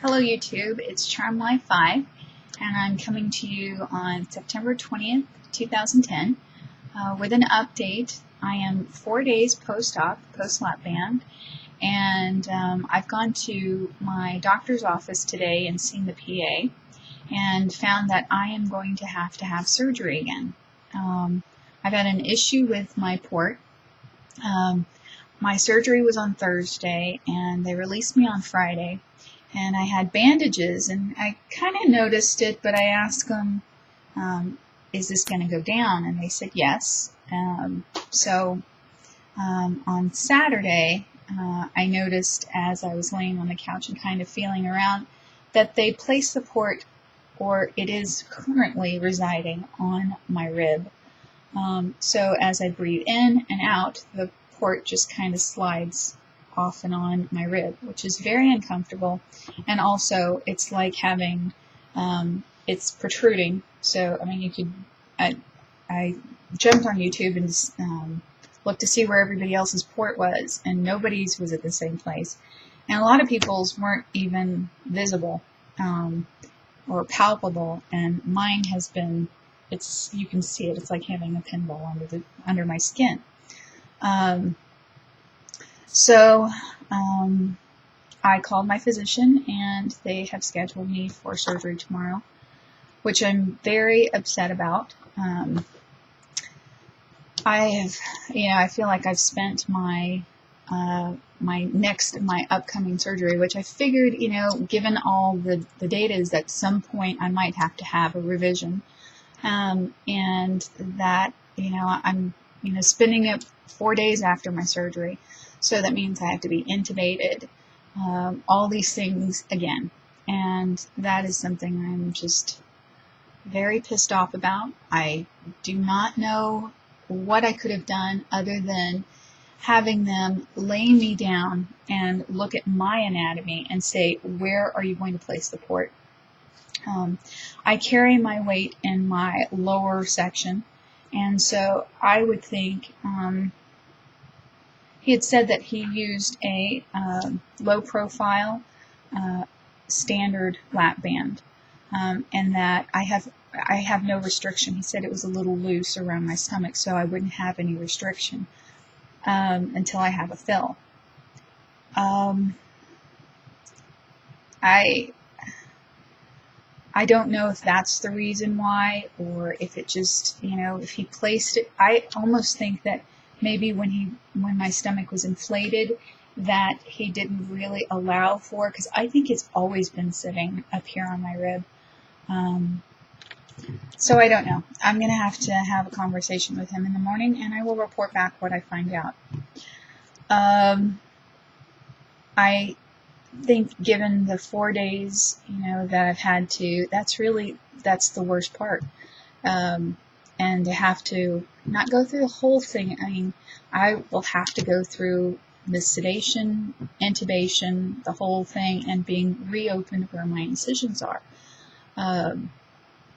Hello YouTube, it's Charm Life 5 and I'm coming to you on September 20th, 2010 with an update. I am 4 days post-op, post-Lapband, and I've gone to my doctor's office today and seen the PA and found that I am going to have surgery again. I've had an issue with my port. My surgery was on Thursday and they released me on Friday. And I had bandages, and I kind of noticed it, but I asked them, is this going to go down? And they said yes. So on Saturday, I noticed as I was laying on the couch and kind of feeling around that they placed the port, or it is currently residing on my rib. So as I breathe in and out, the port just kind of slides off and on my rib, which is very uncomfortable, and also it's like having it's protruding. So I mean, I jumped on YouTube and looked to see where everybody else's port was, and nobody's was at the same place, and a lot of people's weren't even visible or palpable, and mine has been. You can see it. It's like having a pinball under my skin. So I called my physician, and they have scheduled me for surgery tomorrow, which I'm very upset about. I feel like I've spent my upcoming surgery, which I figured, given all the data, is at some point I might have to have a revision, and that, I'm, spending it 4 days after my surgery. So that means I have to be intubated, all these things again. And that is something I'm just very pissed off about. I do not know what I could have done other than having them lay me down and look at my anatomy and say, where are you going to place the port? I carry my weight in my lower section, and so I would think... he had said that he used a low-profile standard Lapband, and that I have no restriction. He said it was a little loose around my stomach, so I wouldn't have any restriction until I have a fill. I don't know if that's the reason why, or if it just, if he placed it. I almost think that maybe when my stomach was inflated, that he didn't really allow for, because I think it's always been sitting up here on my rib. So I don't know. I'm going to have a conversation with him in the morning, and I will report back what I find out. I think given the 4 days, that I've had to, that's the worst part. And to have to not go through the whole thing. I mean, I will have to go through the sedation, intubation, the whole thing, and being reopened where my incisions are.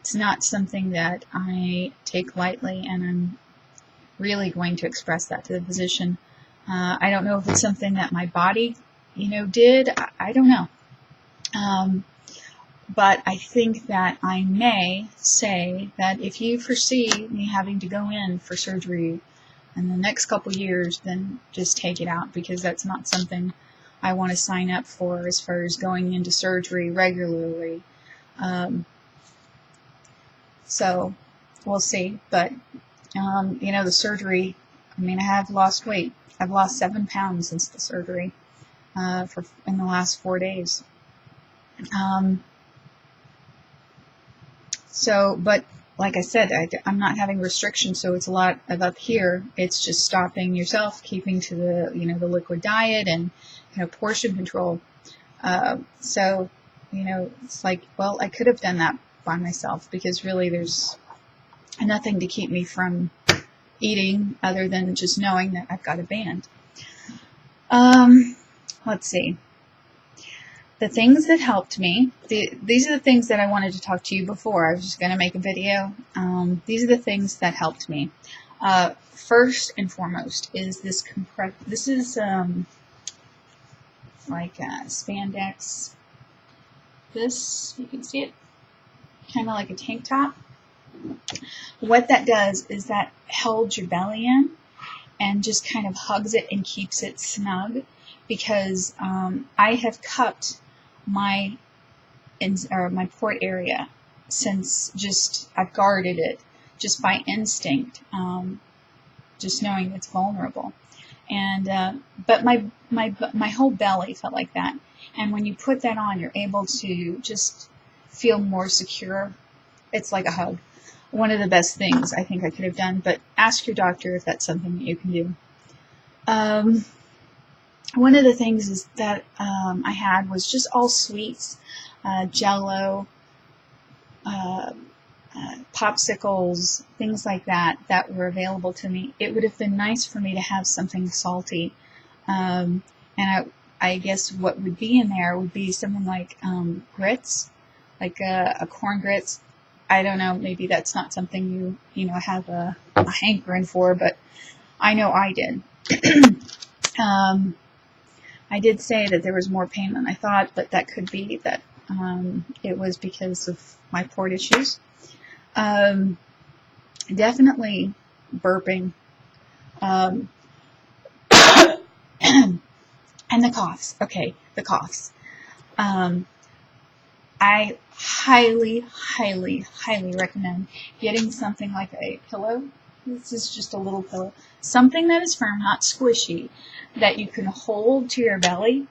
It's not something that I take lightly, and I'm really going to express that to the physician. I don't know if it's something that my body, did. I don't know. But I think that I may say that if you foresee me having to go in for surgery in the next couple years, then just take it out, because that's not something I want to sign up for as far as going into surgery regularly. So we'll see. But, the surgery, I have lost weight. I've lost 7 pounds since the surgery in the last 4 days. So, but like I said, I'm not having restrictions, so it's a lot of up here. It's just stopping yourself, keeping to the, the liquid diet and, portion control. So, it's like, well, I could have done that by myself, because really there's nothing to keep me from eating other than just knowing that I've got a band. Let's see. The things that helped me, these are the things that I wanted to talk to you before. I was just going to make a video. These are the things that helped me. First and foremost is this like spandex this, you can see it, kind of like a tank top. What that does is that holds your belly in and just kind of hugs it and keeps it snug, because I have cupped my my port area since I've guarded it just by instinct, just knowing it's vulnerable. And but my whole belly felt like that. And when you put that on, you're able to just feel more secure. It's like a hug. One of the best things I think I could have done, but ask your doctor if that's something that you can do. One of the things is that I had was just all sweets, Jell-O, popsicles, things like that were available to me. It would have been nice for me to have something salty, and I guess what would be in there would be something like grits, like a corn grits. I don't know, maybe that's not something you know have a hankering for, but I know I did. I did say that there was more pain than I thought, but that could be that it was because of my port issues. Definitely burping. And the coughs. Okay, the coughs. I highly, highly, highly recommend getting something like a pillow. This is just a little pillow. Something that is firm, not squishy, that you can hold to your belly,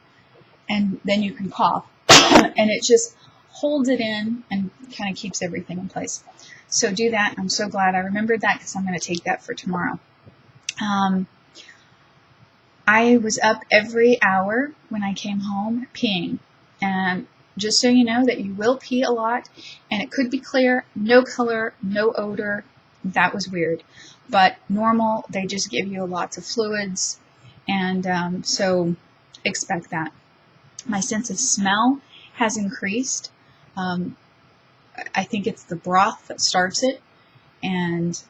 and then you can cough. And it just holds it in and kind of keeps everything in place. So do that. I'm so glad I remembered that, because I'm going to take that for tomorrow. I was up every hour when I came home peeing. And just so you know that you will pee a lot, and it could be clear, no color, no odor. That was weird. But normal, they just give you lots of fluids, and so expect that. My sense of smell has increased. I think it's the broth that starts it, and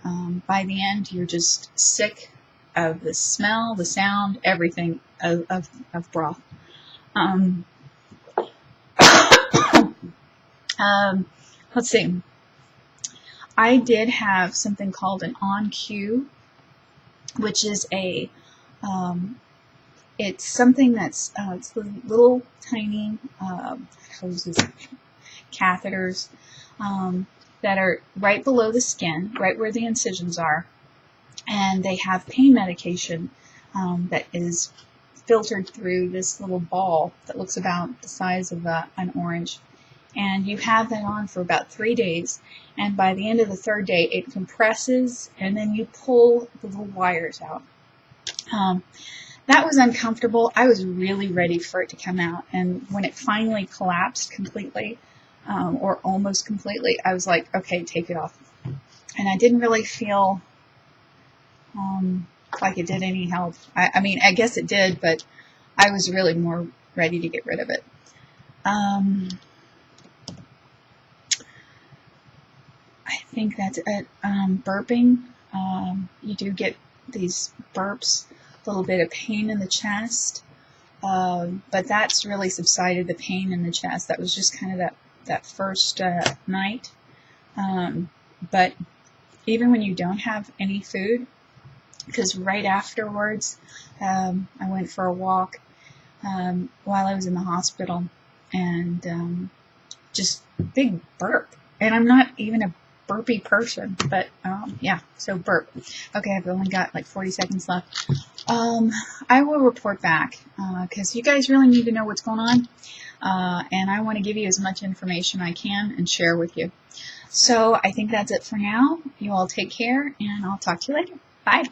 by the end, you're just sick of the smell, the sound, everything of broth. Let's see. I did have something called an on-cue, which is it's something that's it's little tiny hoses, catheters that are right below the skin, right where the incisions are, and they have pain medication that is filtered through this little ball that looks about the size of an orange. And you have that on for about 3 days, and by the end of the 3rd day, it compresses, and then you pull the little wires out. That was uncomfortable. I was really ready for it to come out, and when it finally collapsed completely, or almost completely, I was like, okay, take it off. And I didn't really feel like it did any help. I mean, I guess it did, but I was really more ready to get rid of it. I think that's it. Burping, you do get these burps, a little bit of pain in the chest, but that's really subsided, the pain in the chest. That was just kind of that first night. But even when you don't have any food, because right afterwards, I went for a walk while I was in the hospital, and just big burp. And I'm not even a burpy person, but yeah, so burp. Okay, I've only got like 40 seconds left. I will report back, because you guys really need to know what's going on, and I want to give you as much information I can and share with you. So I think that's it for now. You all take care, and I'll talk to you later. Bye.